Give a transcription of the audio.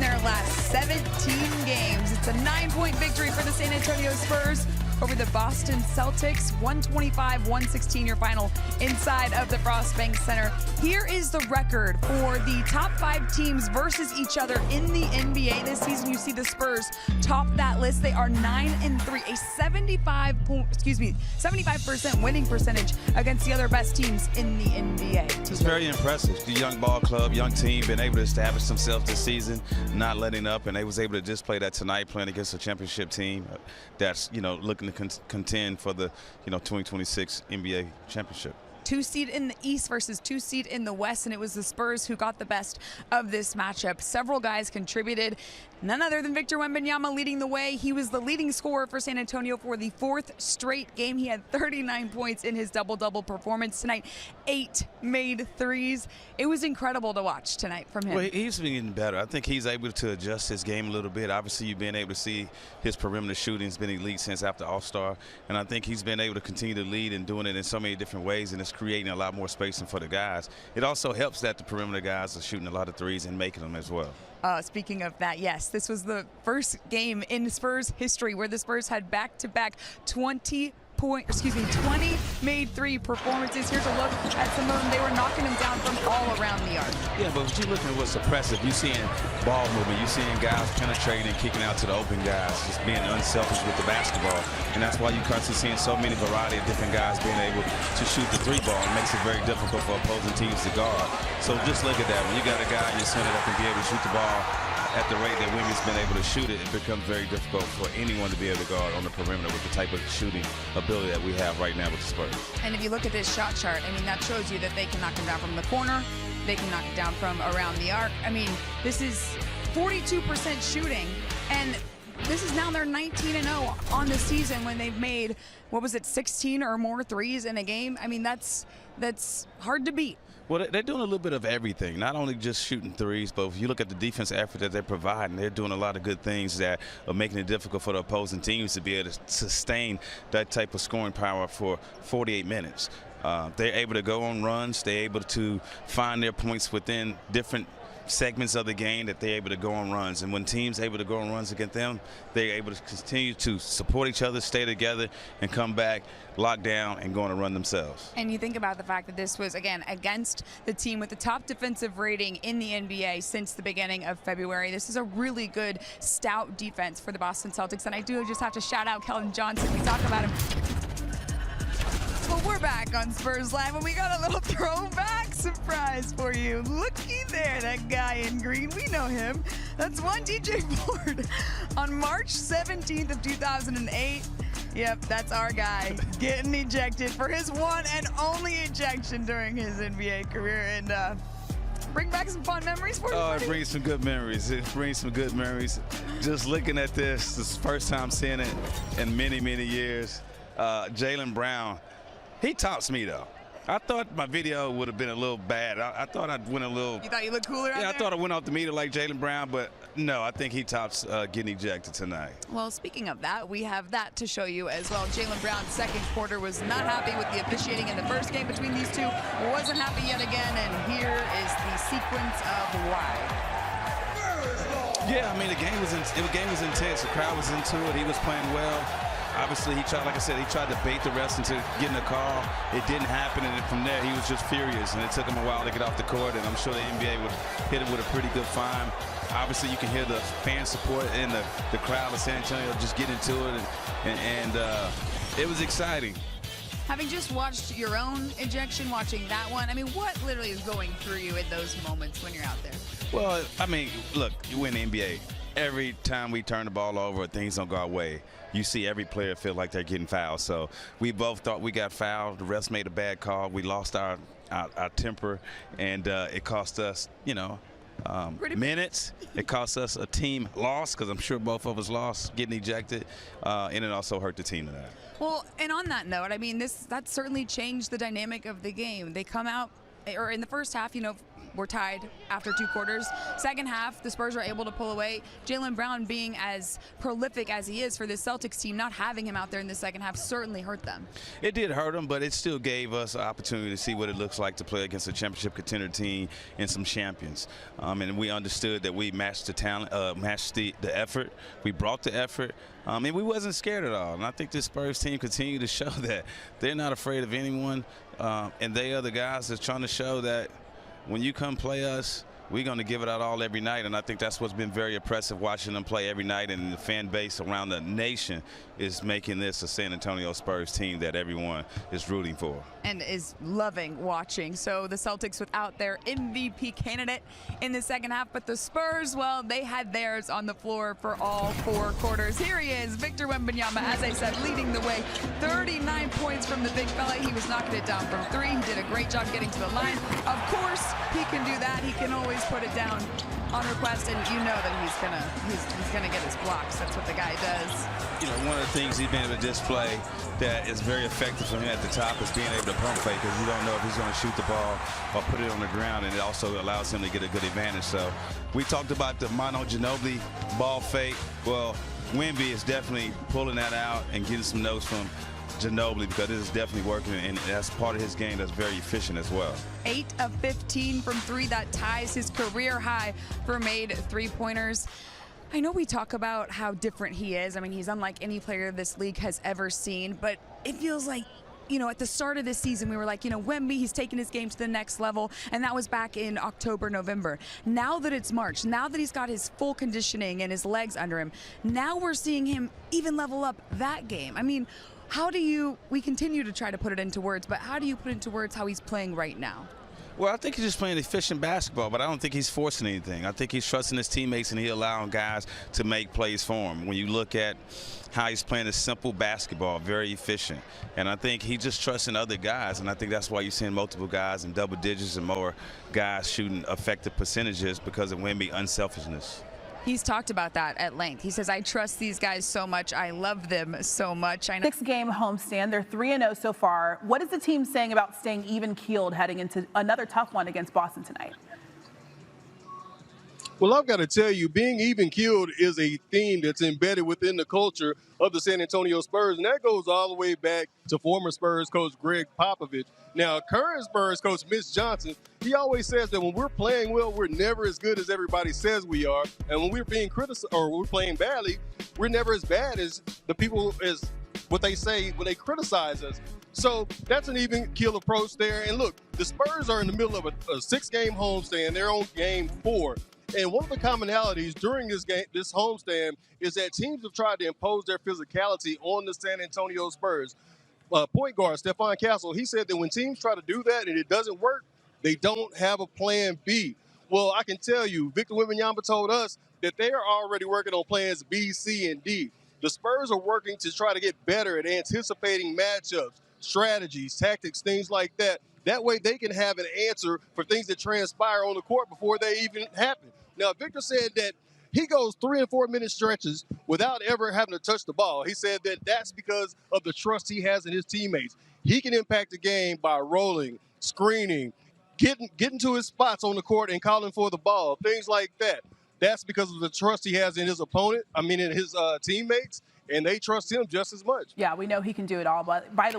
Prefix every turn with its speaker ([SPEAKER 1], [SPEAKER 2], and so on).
[SPEAKER 1] in their last 17 games. It's a 9-point victory for the San Antonio Spurs over the Boston Celtics. 125-116 your final inside of the Frost Bank Center. Here is the record for the top 5 teams versus each other in the NBA this season. You see the Spurs top that list. They are 9-3, a 75% winning percentage against the other best teams in the NBA.
[SPEAKER 2] It's very impressive. The young ball club, young team, been able to establish themselves this season, not letting up, and they was able to display that tonight, playing against a championship team that's, looking to contend for the 2026 NBA championship.
[SPEAKER 1] 2 seed in the East versus 2 seed in the West, and it was the Spurs who got the best of this matchup. Several guys contributed. None other than Victor Wembanyama leading the way. He was the leading scorer for San Antonio for the 4th straight game. He had 39 points in his double-double performance tonight. 8 made threes. It was incredible to watch tonight from him.
[SPEAKER 2] Well, he's been getting better. I think he's able to adjust his game a little bit. Obviously, you've been able to see his perimeter shooting has been elite since after All-Star, and I think he's been able to continue to lead and doing it in so many different ways, and it's creating a lot more spacing for the guys. It also helps that the perimeter guys are shooting a lot of threes and making them as well.
[SPEAKER 1] Speaking of that, yes, this was the first game in Spurs history where the Spurs had back-to-back 20 made three performances. Here's a look at some of them. They were knocking them down from all around the arc.
[SPEAKER 2] Yeah, but what you're looking at what's suppressive. You're seeing ball movement. You're seeing guys penetrating and kicking out to the open guys, just being unselfish with the basketball. And that's why you're constantly seeing so many variety of different guys being able to shoot the 3-ball. It makes it very difficult for opposing teams to guard. So just look at that. When you got a guy in your center that can be able to shoot the ball at the rate that Wemby's been able to shoot it, it becomes very difficult for anyone to be able to guard on the perimeter with the type of shooting ability that we have right now with the Spurs.
[SPEAKER 1] And if you look at this shot chart, I mean, that shows you that they can knock him down from the corner. They can knock it down from around the arc. I mean, this is 42% shooting, and this is now their 19-0 on the season when they've made, 16 or more threes in a game. I mean, that's hard to beat.
[SPEAKER 2] Well, they're doing a little bit of everything, not only just shooting threes, but if you look at the defense effort that they're providing, they're doing a lot of good things that are making it difficult for the opposing teams to be able to sustain that type of scoring power for 48 minutes. They're able to go on runs. They're able to find their points within different segments of the game that they're able to go on runs. And when teams are able to go on runs against them, they're able to continue to support each other, stay together, and come back, lock down, and go on a run themselves.
[SPEAKER 1] And you think about the fact that this was, again, against the team with the top defensive rating in the NBA since the beginning of February. This is a really good, stout defense for the Boston Celtics. And I do just have to shout out Keldon Johnson. We talk about him. Well, we're back on Spurs Live, and we got a little throwback surprise for you. Looky there, that guy in green. We know him. That's one TJ Ford. On March 17th of 2008, yep, that's our guy getting ejected for his one and only ejection during his NBA career. And bring back some fun memories for you.
[SPEAKER 2] Oh, it brings some good memories. It brings some good memories. Just looking at this is the first time seeing it in many, many years. Jaylen Brown. He tops me, though. I thought my video would have been a little bad. I thought I'd went a little.
[SPEAKER 1] You thought you looked cooler out there?
[SPEAKER 2] Yeah, I thought I went off the meter like Jaylen Brown, but no, I think he tops getting ejected tonight.
[SPEAKER 1] Well, speaking of that, we have that to show you as well. Jaylen Brown's second quarter was not happy with the officiating in the first game between these two. Wasn't happy yet again, and here is the sequence of why.
[SPEAKER 2] Yeah, I mean, the game was intense. The crowd was into it. He was playing well. Obviously, he tried, like I said, he tried to bait the refs into getting a call. It didn't happen, and from there, he was just furious, and it took him a while to get off the court, and I'm sure the NBA would hit him with a pretty good fine. Obviously, you can hear the fan support and the crowd of San Antonio just get into it, and it was exciting.
[SPEAKER 1] Having just watched your own ejection, watching that one, I mean, what literally is going through you in those moments when you're out there?
[SPEAKER 2] Well, I mean, look, you win the NBA. Every time we turn the ball over, things don't go our way. You see every player feel like they're getting fouled. So we both thought we got fouled. The refs made a bad call. We lost our temper, and it cost us, minutes. It cost us a team loss because I'm sure both of us lost, getting ejected, and it also hurt the team tonight.
[SPEAKER 1] Well, and on that note, I mean, that certainly changed the dynamic of the game. They come out, or in the first half, were tied after 2 quarters. Second half, the Spurs were able to pull away. Jaylen Brown being as prolific as he is for this Celtics team, not having him out there in the second half certainly hurt them.
[SPEAKER 2] It did hurt them, but it still gave us an opportunity to see what it looks like to play against a championship contender team and some champions. And we understood that we matched the talent, matched the effort. We brought the effort. And we wasn't scared at all. And I think this Spurs team continued to show that they're not afraid of anyone. And they are the guys that's trying to show that when you come play us, we're going to give it out all every night, and I think that's what's been very impressive watching them play every night, and the fan base around the nation is making this a San Antonio Spurs team that everyone is rooting for.
[SPEAKER 1] And is loving watching. So the Celtics without their MVP candidate in the second half, but the Spurs, well, they had theirs on the floor for all 4 quarters. Here he is, Victor Wembanyama, as I said, leading the way. 39 points from the big fella. He was knocking it down from 3. He did a great job getting to the line. Of course, he can do that. He can always put it down on request, and you know that he's gonna get his blocks. That's what the guy does.
[SPEAKER 2] You know, one of the things he's been able to display that is very effective for him at the top is being able to pump fake, because you don't know if he's going to shoot the ball or put it on the ground, and it also allows him to get a good advantage. So we talked about the Manu Ginobili ball fake. Well, Wemby is definitely pulling that out and getting some notes from Ginobili, because this is definitely working, and that's part of his game that's very efficient as well.
[SPEAKER 1] 8 of 15 from 3. That ties his career high for made 3-pointers. I know we talk about how different he is. I mean, he's unlike any player this league has ever seen, but it feels like, you know, at the start of this season, we were like, you know, Wemby, he's taking his game to the next level, and that was back in October, November. Now that it's March, now that he's got his full conditioning and his legs under him, now we're seeing him even level up that game. I mean, we continue to try to put it into words, but how do you put into words how he's playing right now?
[SPEAKER 2] Well, I think he's just playing efficient basketball, but I don't think he's forcing anything. I think he's trusting his teammates, and he's allowing guys to make plays for him. When you look at how he's playing this simple basketball, very efficient. And I think he's just trusting other guys, and I think that's why you're seeing multiple guys in double digits and more guys shooting effective percentages because of Wemby unselfishness.
[SPEAKER 1] He's talked about that at length. He says, I trust these guys so much. I love them so much. I know.
[SPEAKER 3] 6-game homestand. They're 3-0 so far. What is the team saying about staying even-keeled heading into another tough one against Boston tonight?
[SPEAKER 4] Well, I've got to tell you, being even-keeled is a theme that's embedded within the culture of the San Antonio Spurs, and that goes all the way back to former Spurs coach Greg Popovich. Now, current Spurs coach Mitch Johnson, he always says that when we're playing well, we're never as good as everybody says we are, and when we're being criticized or we're playing badly, we're never as bad as the people as what they say when they criticize us. So that's an even-keel approach there. And look, the Spurs are in the middle of a 6-game homestand. They're on game 4. And one of the commonalities during this homestand is that teams have tried to impose their physicality on the San Antonio Spurs. Point guard Stephon Castle, he said that when teams try to do that and it doesn't work, they don't have a plan B. Well, I can tell you, Victor Wembanyama told us that they are already working on plans B, C, and D. The Spurs are working to try to get better at anticipating matchups, strategies, tactics, things like that. That way they can have an answer for things that transpire on the court before they even happen. Now, Victor said that he goes 3- and 4-minute stretches without ever having to touch the ball. He said that that's because of the trust he has in his teammates. He can impact the game by rolling, screening, getting to his spots on the court and calling for the ball, things like that. That's because of the trust he has in his opponent, in his teammates, and they trust him just as much.
[SPEAKER 3] Yeah, we know he can do it all. But by the way,